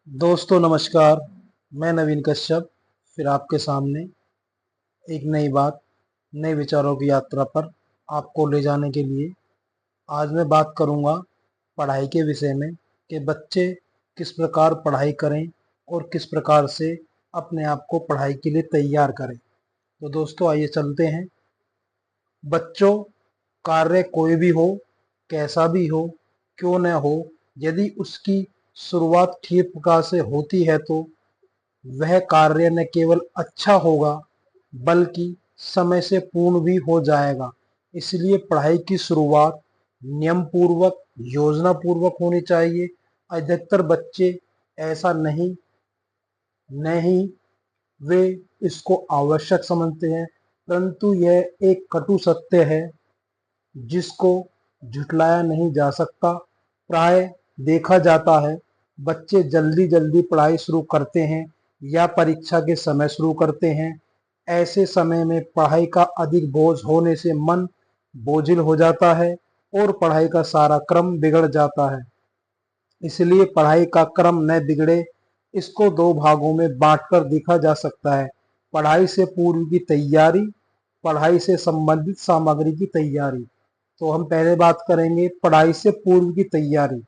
दोस्तों नमस्कार। मैं नवीन कश्यप फिर आपके सामने एक नई बात, नए विचारों की यात्रा पर आपको ले जाने के लिए आज मैं बात करूंगा पढ़ाई के विषय में कि बच्चे किस प्रकार पढ़ाई करें और किस प्रकार से अपने आप को पढ़ाई के लिए तैयार करें। तो दोस्तों आइए चलते हैं। बच्चों, कार्य कोई भी हो, कैसा भी हो, क्यों न हो, यदि उसकी शुरुआत ठीक प्रकार से होती है तो वह कार्य न केवल अच्छा होगा बल्कि समय से पूर्ण भी हो जाएगा। इसलिए पढ़ाई की शुरुआत नियम पूर्वक, योजना पूर्वक होनी चाहिए। अधिकतर बच्चे ऐसा नहीं वे इसको आवश्यक समझते हैं, परंतु यह एक कटु सत्य है जिसको झुठलाया नहीं जा सकता। प्राय देखा जाता है बच्चे जल्दी जल्दी पढ़ाई शुरू करते हैं या परीक्षा के समय शुरू करते हैं। ऐसे समय में पढ़ाई का अधिक बोझ होने से मन बोझिल हो जाता है और पढ़ाई का सारा क्रम बिगड़ जाता है। इसलिए पढ़ाई का क्रम न बिगड़े, इसको दो भागों में बांटकर देखा जा सकता है। पढ़ाई से पूर्व की तैयारी, पढ़ाई से संबंधित सामग्री की तैयारी। तो हम पहले बात करेंगे पढ़ाई से पूर्व की तैयारी।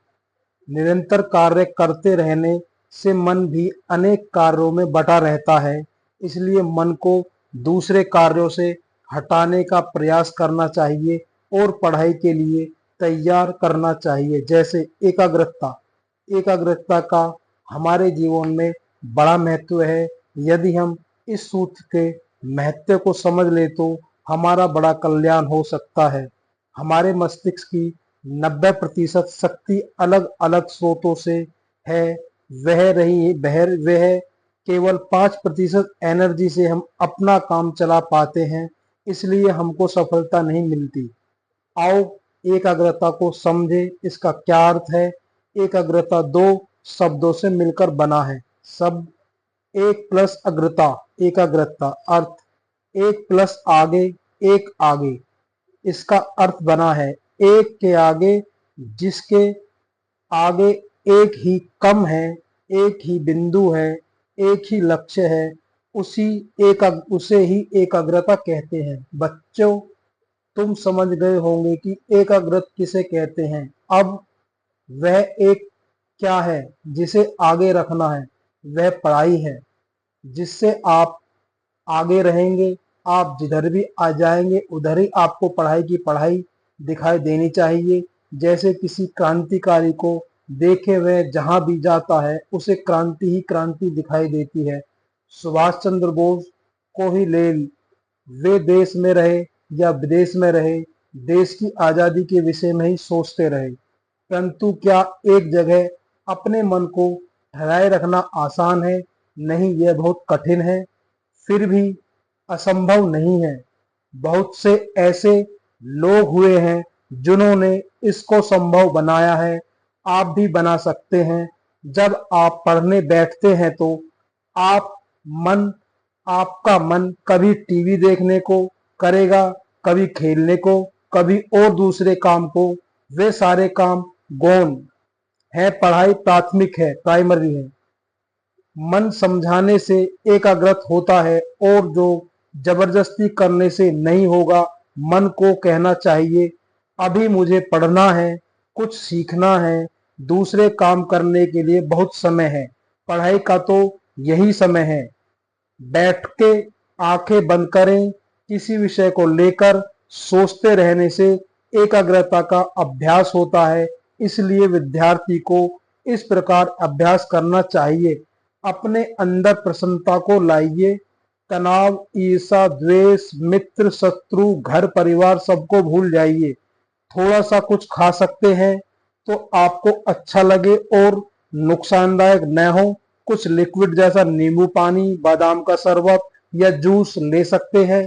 निरंतर कार्य करते रहने से मन भी अनेक कार्यों में बटा रहता है, इसलिए मन को दूसरे कार्यों से हटाने का प्रयास करना चाहिए और पढ़ाई के लिए तैयार करना चाहिए। जैसे एकाग्रता, एकाग्रता का हमारे जीवन में बड़ा महत्व है। यदि हम इस सूत्र के महत्व को समझ ले तो हमारा बड़ा कल्याण हो सकता है। हमारे मस्तिष्क की 90% शक्ति अलग अलग स्रोतों से है, वह केवल 5% एनर्जी से हम अपना काम चला पाते हैं, इसलिए हमको सफलता नहीं मिलती। आओ एकाग्रता को समझे, इसका क्या अर्थ है। एकाग्रता दो शब्दों से मिलकर बना है। शब्द एक प्लस अग्रता, एकाग्रता। अर्थ एक प्लस आगे, एक आगे। इसका अर्थ बना है एक के आगे, जिसके आगे एक ही कम है, एक ही बिंदु है, एक ही लक्ष्य है, उसे ही एकाग्रता कहते हैं। बच्चों, तुम समझ गए होंगे कि एकाग्रत किसे कहते हैं। अब वह एक क्या है जिसे आगे रखना है, वह पढ़ाई है। जिससे आप आगे रहेंगे, आप जिधर भी आ जाएंगे उधर ही आपको पढ़ाई की पढ़ाई दिखाई देनी चाहिए। जैसे किसी क्रांतिकारी को देखे वह जहां भी जाता है उसे क्रांति ही क्रांति दिखाई देती है। सुभाष चंद्र बोस को ही ले, वे देश में रहे या विदेश में रहे, देश की आजादी के विषय में ही सोचते रहे। परंतु क्या एक जगह अपने मन को ठहराए रखना आसान है? नहीं, यह बहुत कठिन है। फिर भी असंभव नहीं है। बहुत से ऐसे लोग हुए हैं जिन्होंने इसको संभव बनाया है। आप भी बना सकते हैं। जब आप पढ़ने बैठते हैं तो आप मन आपका मन कभी टीवी देखने को करेगा, कभी खेलने को, कभी और दूसरे काम को। वे सारे काम गौण है, पढ़ाई प्राथमिक है, प्राइमरी है। मन समझाने से एकाग्रत होता है और जो जबरदस्ती करने से नहीं होगा। मन को कहना चाहिए अभी मुझे पढ़ना है, कुछ सीखना है, दूसरे काम करने के लिए बहुत समय है। पढ़ाई का तो यही समय है। बैठ के आंखें बंद करें, किसी विषय को लेकर सोचते रहने से एकाग्रता का अभ्यास होता है। इसलिए विद्यार्थी को इस प्रकार अभ्यास करना चाहिए। अपने अंदर प्रसन्नता को लाइए। तनाव, ईर्षा, द्वेष, मित्र, शत्रु, घर परिवार सबको भूल जाइए। थोड़ा सा कुछ खा सकते हैं तो आपको अच्छा लगे और नुकसानदायक न हो। कुछ लिक्विड जैसा नींबू पानी, बादाम का शरबत या जूस ले सकते हैं।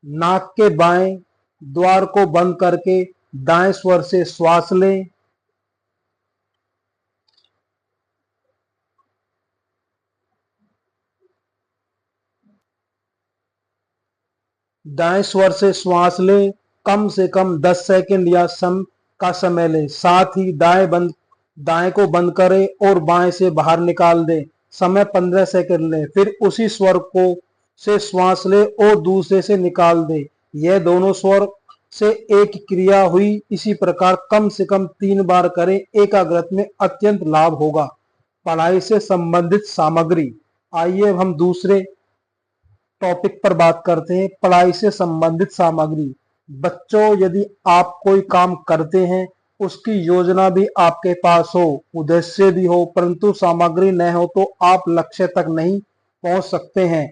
नाक के बाएं द्वार को बंद करके दाएं स्वर से श्वास लें। दाएं स्वर से श्वास लें, कम से कम 10 सेकंड या सम का समय लें। साथ ही दाएं को बंद करें और बाएं से बाहर निकाल दें। समय 15 सेकंड लें। फिर उसी स्वर को से श्वास लें और दूसरे से निकाल दें। यह दोनों स्वर से एक क्रिया हुई। इसी प्रकार कम से कम 3 बार करें। एकाग्रता में अत्यंत लाभ होगा। पढ़ाई से संबंधित सामग्री। आइए अब हम दूसरे टॉपिक पर बात करते हैं, पढ़ाई से संबंधित सामग्री। बच्चों, यदि आप कोई काम करते हैं, उसकी योजना भी आपके पास हो, उद्देश्य भी हो, परंतु सामग्री न हो तो आप लक्ष्य तक नहीं पहुंच सकते हैं।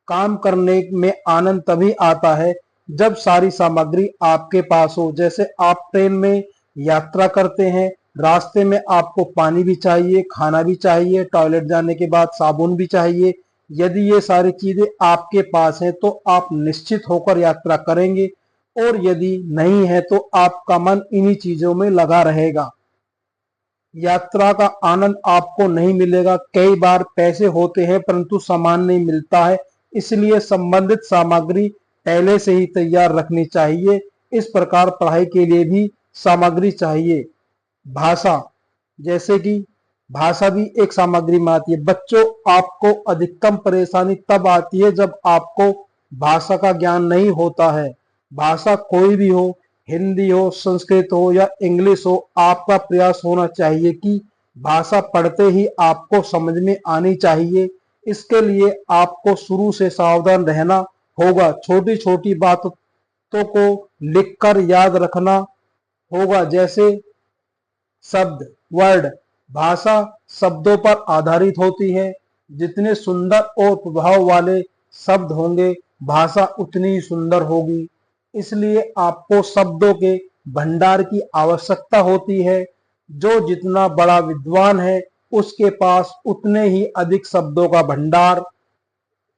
काम करने में आनंद तभी आता है जब सारी सामग्री आपके पास हो। जैसे आप ट्रेन में यात्रा करते हैं, रास्ते में आपको पानी भी चाहिए, खाना भी चाहिए, टॉयलेट जाने के बाद साबुन भी चाहिए। यदि ये सारी चीजें आपके पास हैं तो आप निश्चित होकर यात्रा करेंगे, और यदि नहीं है तो आपका मन इन्हीं चीजों में लगा रहेगा। यात्रा का आनंद आपको नहीं मिलेगा। कई बार पैसे होते हैं परंतु सामान नहीं मिलता है, इसलिए संबंधित सामग्री पहले से ही तैयार रखनी चाहिए। इस प्रकार पढ़ाई के लिए भी सामग्री चाहिए। भाषा, जैसे कि भाषा भी एक सामग्री में आती है। बच्चों, आपको अधिकतम परेशानी तब आती है जब आपको भाषा का ज्ञान नहीं होता है। भाषा कोई भी हो, हिंदी हो, संस्कृत हो या इंग्लिश हो, आपका प्रयास होना चाहिए कि भाषा पढ़ते ही आपको समझ में आनी चाहिए। इसके लिए आपको शुरू से सावधान रहना होगा। छोटी छोटी बातों को लिखकर याद रखना होगा। जैसे शब्द, वर्ड। भाषा शब्दों पर आधारित होती है। जितने सुंदर और प्रभाव वाले शब्द होंगे, भाषा उतनी ही सुंदर होगी। इसलिए आपको शब्दों के भंडार की आवश्यकता होती है। जो जितना बड़ा विद्वान है, उसके पास उतने ही अधिक शब्दों का भंडार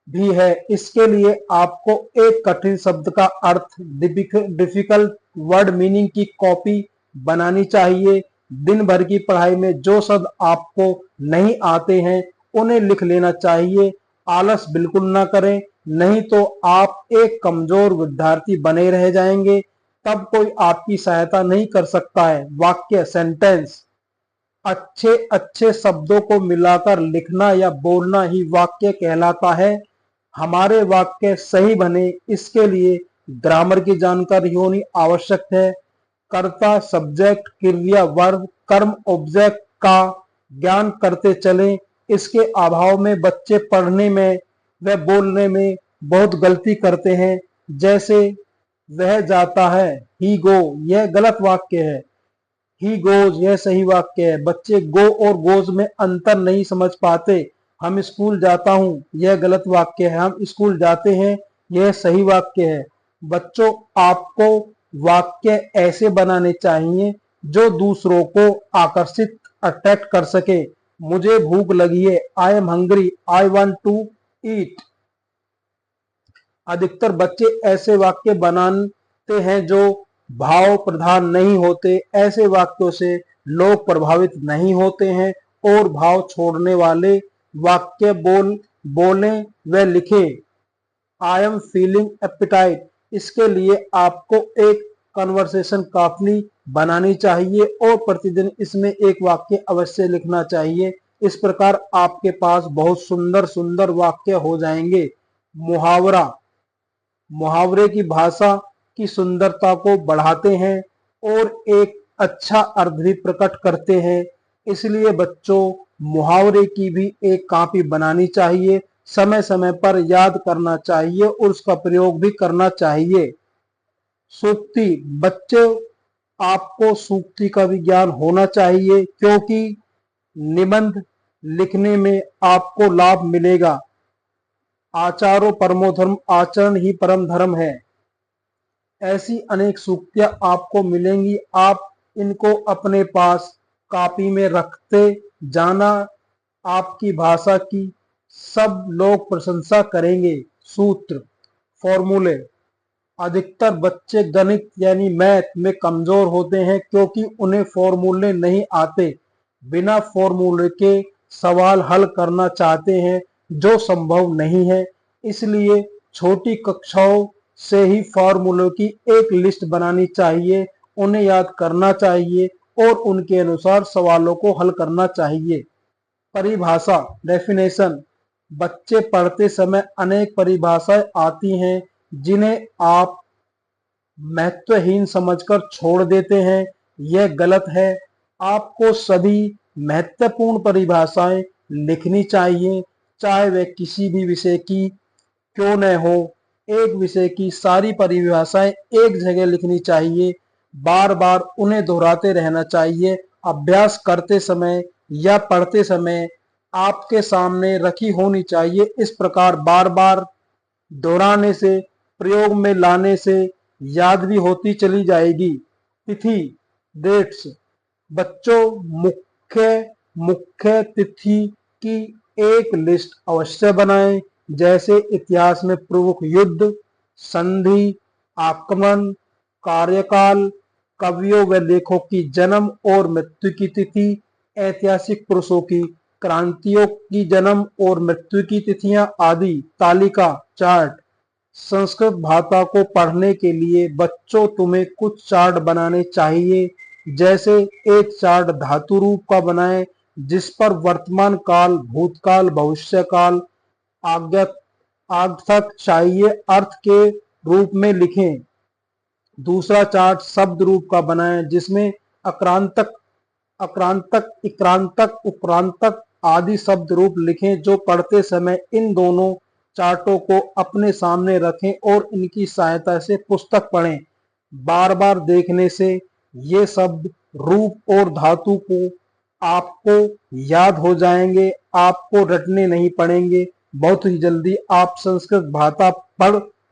भी है। इसके लिए आपको एक कठिन शब्द का अर्थ, डिफिकल्ट वर्ड मीनिंग की कॉपी बनानी चाहिए। दिन भर की पढ़ाई में जो शब्द आपको नहीं आते हैं, उन्हें लिख लेना चाहिए। आलस बिल्कुल ना करें, नहीं तो आप एक कमजोर विद्यार्थी बने रह जाएंगे। तब कोई आपकी सहायता नहीं कर सकता है। वाक्य, सेंटेंस। अच्छे अच्छे शब्दों को मिलाकर लिखना या बोलना ही वाक्य कहलाता है। हमारे वाक्य सही बने, इसके लिए ग्रामर की जानकारी होनी आवश्यक है। कर्ता, सब्जेक्ट, क्रिया, वर्ब, कर्म, ऑब्जेक्ट का ज्ञान करते चलें। इसके अभाव में बच्चे पढ़ने में व बोलने में बहुत गलती करते हैं। जैसे वह जाता है, ही गो, यह गलत वाक्य है। ही गोज, यह सही वाक्य है। बच्चे गो और गोज में अंतर नहीं समझ पाते। हम स्कूल जाता हूं, यह गलत वाक्य है। हम स्कूल जाते हैं, यह सही वाक्य है। बच्चों, आपको वाक्य ऐसे बनाने चाहिए जो दूसरों को आकर्षित, अट्रैक्ट कर सके। मुझे भूख लगी है, I am hungry, I want to eat. अधिकतर बच्चे ऐसे वाक्य बनाते हैं जो भाव प्रधान नहीं होते। ऐसे वाक्यों से लोग प्रभावित नहीं होते हैं, और भाव छोड़ने वाले वाक्य बोलें व लिखें। I am feeling appetite. इसके लिए आपको एक कन्वर्सेशन काफी बनानी चाहिए और प्रतिदिन इसमें एक वाक्य अवश्य लिखना चाहिए। इस प्रकार आपके पास बहुत सुंदर सुंदर वाक्य हो जाएंगे। मुहावरा, मुहावरे की भाषा की सुंदरता को बढ़ाते हैं और एक अच्छा अर्थ भी प्रकट करते हैं। इसलिए बच्चों, मुहावरे की भी एक कॉपी बनानी चाहिए। समय समय पर याद करना चाहिए और उसका प्रयोग भी करना चाहिए। सूक्ति, बच्चे, आपको सूक्ति का भी ज्ञान होना चाहिए, क्योंकि निबंध लिखने में आपको लाभ मिलेगा। आचारो परमो धर्म, आचरण ही परम धर्म है। ऐसी अनेक सूक्तियां आपको मिलेंगी। आप इनको अपने पास कॉपी में रखते जाना। आपकी भाषा की सब लोग प्रशंसा करेंगे। सूत्र, फॉर्मूले। अधिकतर बच्चे गणित यानी मैथ में कमजोर होते हैं, क्योंकि उन्हें फॉर्मूले नहीं आते। बिना फॉर्मूले के सवाल हल करना चाहते हैं, जो संभव नहीं है। इसलिए छोटी कक्षाओं से ही फॉर्मूलों की एक लिस्ट बनानी चाहिए, उन्हें याद करना चाहिए और उनके अनुसार सवालों को हल करना चाहिए। परिभाषा डेफिनेशन। बच्चे पढ़ते समय अनेक परिभाषाएं आती हैं जिन्हें आप महत्वहीन समझकर छोड़ देते हैं। यह गलत है। आपको सभी महत्वपूर्ण परिभाषाएं लिखनी चाहिए, चाहे वे किसी भी विषय की क्यों न हो। एक विषय की सारी परिभाषाएं एक जगह लिखनी चाहिए, बार बार उन्हें दोहराते रहना चाहिए। अभ्यास करते समय या पढ़ते समय आपके सामने रखी होनी चाहिए। इस प्रकार बार बार दोहराने से, प्रयोग में लाने से याद भी होती चली जाएगी। तिथि डेट्स। बच्चों, मुख्य मुख्य तिथि की एक लिस्ट अवश्य बनाएं, जैसे इतिहास में प्रमुख युद्ध, संधि, आक्रमण, कार्यकाल, कवियों व लेखकों की जन्म और मृत्यु की तिथि, ऐतिहासिक पुरुषों की क्रांतियों की जन्म और मृत्यु की तिथियां आदि। तालिका चार्ट। संस्कृत भाषा को पढ़ने के लिए बच्चों तुम्हें कुछ चार्ट बनाने चाहिए। जैसे एक चार्ट धातु रूप का बनाएं जिस पर वर्तमान काल, भूतकाल, भविष्य काल, आज्ञा आगतक चाहिए अर्थ के रूप में लिखें। दूसरा चार्ट शब्द रूप का बनाएं जिसमें अक्रांतक, अक्रांतक, इक्रांतक, उपरांतक आदि शब्द रूप लिखें। जो पढ़ते समय इन दोनों चार्टों को अपने सामने रखें और इनकी सहायता से पुस्तक पढ़ें। बार बार देखने से ये शब्द, रूप और धातु को आपको याद हो जाएंगे, आपको रटने नहीं पड़ेंगे। बहुत ही जल्दी आप संस्कृत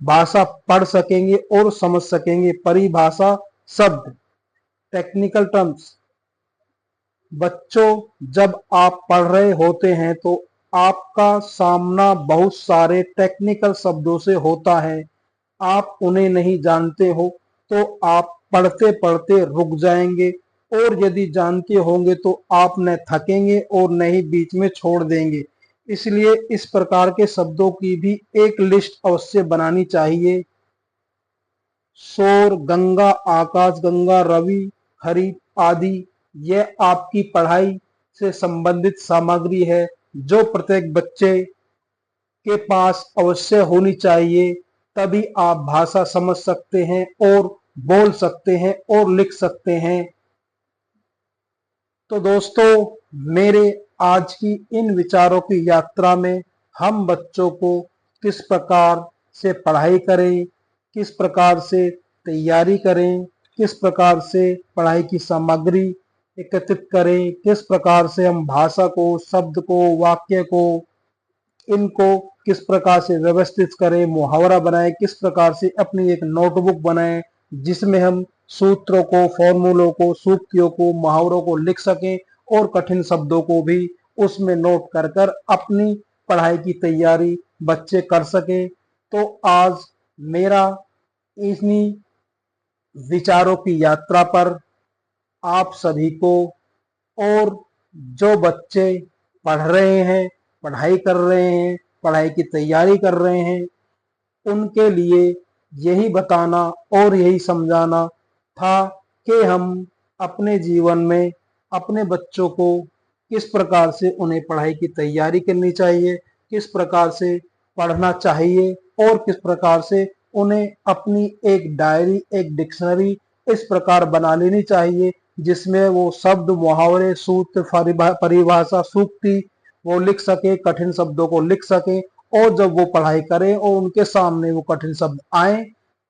भाषा पढ़ सकेंगे और समझ सकेंगे। परिभाषा शब्द टेक्निकल टर्म्स। बच्चों, जब आप पढ़ रहे होते हैं तो आपका सामना बहुत सारे टेक्निकल शब्दों से होता है। आप उन्हें नहीं जानते हो तो आप पढ़ते पढ़ते रुक जाएंगे, और यदि जानते होंगे तो आप न थकेंगे और न ही बीच में छोड़ देंगे। इसलिए इस प्रकार के शब्दों की भी एक लिस्ट अवश्य बनानी चाहिए। सौर, गंगा, आकाश गंगा, रवि, हरि आदि यह आपकी पढ़ाई से संबंधित सामग्री है जो प्रत्येक बच्चे के पास अवश्य होनी चाहिए। तभी आप भाषा समझ सकते हैं और बोल सकते हैं और लिख सकते हैं। तो दोस्तों, मेरे आज की इन विचारों की यात्रा में हम बच्चों को किस प्रकार से पढ़ाई करें, किस प्रकार से तैयारी करें, किस प्रकार से पढ़ाई की सामग्री एकत्रित करें, किस प्रकार से हम भाषा को, शब्द को, वाक्य को, इनको किस प्रकार से व्यवस्थित करें, मुहावरा बनाएं, किस प्रकार से अपनी एक नोटबुक बनाएं जिसमें हम सूत्रों को, फॉर्मूलों को, सूक्तियों को, मुहावरों को लिख सकें और कठिन शब्दों को भी उसमें नोट कर कर अपनी पढ़ाई की तैयारी बच्चे कर सकें। तो आज मेरा इन्हीं विचारों की यात्रा पर आप सभी को, और जो बच्चे पढ़ रहे हैं, पढ़ाई कर रहे हैं, पढ़ाई की तैयारी कर रहे हैं, उनके लिए यही बताना और यही समझाना था कि हम अपने जीवन में अपने बच्चों को किस प्रकार से उन्हें पढ़ाई की तैयारी करनी चाहिए, किस प्रकार से पढ़ना चाहिए और किस प्रकार से उन्हें अपनी एक डायरी, एक डिक्शनरी इस प्रकार बना लेनी चाहिए जिसमें वो शब्द, मुहावरे, सूत्र, परिभाषा, सूक्ति वो लिख सके, कठिन शब्दों को लिख सके, और जब वो पढ़ाई करें और उनके सामने वो कठिन शब्द आए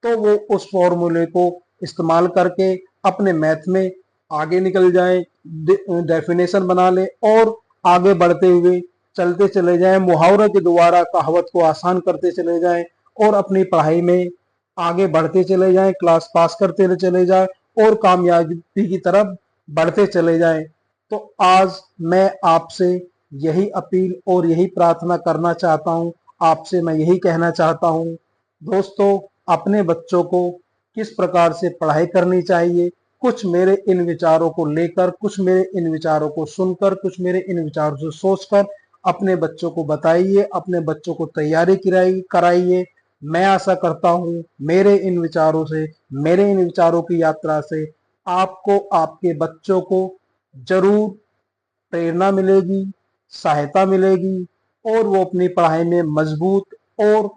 तो वो उस फॉर्मूले को इस्तेमाल करके अपने मैथ में आगे निकल जाए, डेफिनेशन बना ले और आगे बढ़ते हुए चलते चले जाएं, मुहावरे के द्वारा कहावत को आसान करते चले जाएं और अपनी पढ़ाई में आगे बढ़ते चले जाएं, क्लास पास करते चले जाएं और कामयाबी की तरफ बढ़ते चले जाएं। तो आज मैं आपसे यही अपील और यही प्रार्थना करना चाहता हूं, आपसे मैं यही कहना चाहता हूं। दोस्तों, अपने बच्चों को किस प्रकार से पढ़ाई करनी चाहिए, कुछ मेरे इन विचारों को लेकर, कुछ मेरे इन विचारों को सुनकर, कुछ मेरे इन विचारों से सोचकर अपने बच्चों को बताइए, अपने बच्चों को तैयारी कराइए। मैं आशा करता हूं मेरे इन विचारों से, मेरे इन विचारों की यात्रा से आपको आपके बच्चों को जरूर प्रेरणा मिलेगी, सहायता मिलेगी और वो अपनी पढ़ाई में मजबूत और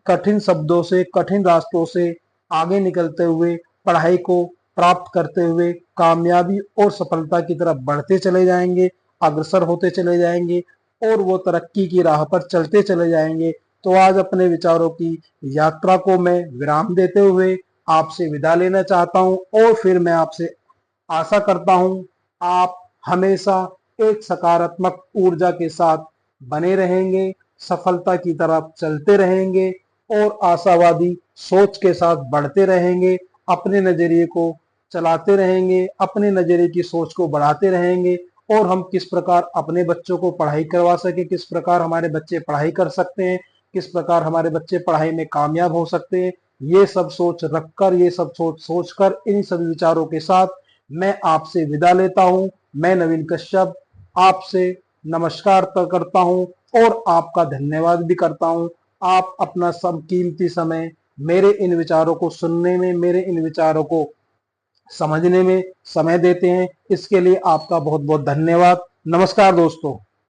कठिन शब्दों से, कठिन रास्तों से आगे निकलते हुए पढ़ाई को प्राप्त करते हुए कामयाबी और सफलता की तरफ बढ़ते चले जाएंगे, अग्रसर होते चले जाएंगे और वो तरक्की की राह पर चलते चले जाएंगे। तो आज अपने विचारों की यात्रा को मैं विराम देते हुए आपसे विदा लेना चाहता हूं और फिर मैं आपसे आशा करता हूं आप हमेशा एक सकारात्मक ऊर्जा के साथ बने रहेंगे, सफलता की तरफ चलते रहेंगे और आशावादी सोच के साथ बढ़ते रहेंगे, अपने नजरिए को चलाते रहेंगे, अपने नजरिए की सोच को बढ़ाते रहेंगे और हम किस प्रकार अपने बच्चों को पढ़ाई करवा सके, किस प्रकार हमारे बच्चे पढ़ाई कर सकते हैं, किस प्रकार हमारे बच्चे पढ़ाई में कामयाब हो सकते हैं, ये सब सोच रखकर, ये सब सोचकर इन सभी विचारों के साथ मैं आपसे विदा लेता हूं। मैं नवीन कश्यप आपसे नमस्कार करता हूं और आपका धन्यवाद भी करता हूं। आप अपना सब कीमती समय मेरे इन विचारों को सुनने में, मेरे इन विचारों को समझने में समय देते हैं। इसके लिए आपका बहुत बहुत धन्यवाद। नमस्कार दोस्तों।